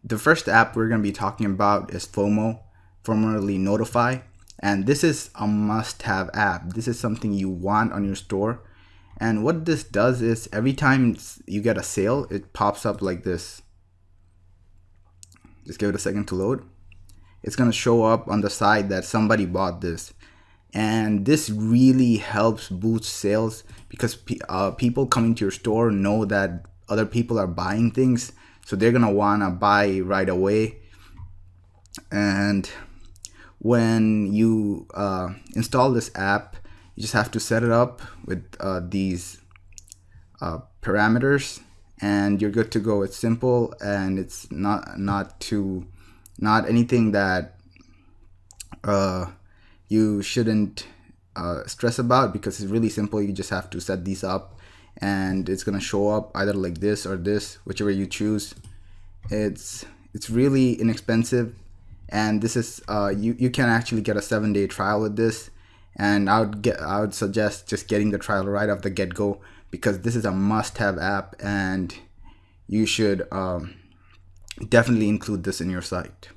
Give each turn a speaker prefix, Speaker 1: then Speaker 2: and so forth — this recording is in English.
Speaker 1: The first app we're going to be talking about is FOMO, formerly Notify. And this is a must-have app. This is something you want on your store. And what this does is every time you get a sale, it pops up like this. Just give it a second to load. It's going to show up on the side that somebody bought this. And this really helps boost sales because people coming to your store know that other people are buying things. So they're going to want to buy right away. And when you install this app, you just have to set it up with these parameters, and you're good to go. It's simple, and it's not anything that you shouldn't stress about, because it's really simple. You just have to set these up, and it's gonna show up either like this or this, whichever you choose. It's really inexpensive, and this is you can actually get a 7-day trial with this, and I would suggest just getting the trial right off the get-go, because this is a must-have app, and you should definitely include this in your site.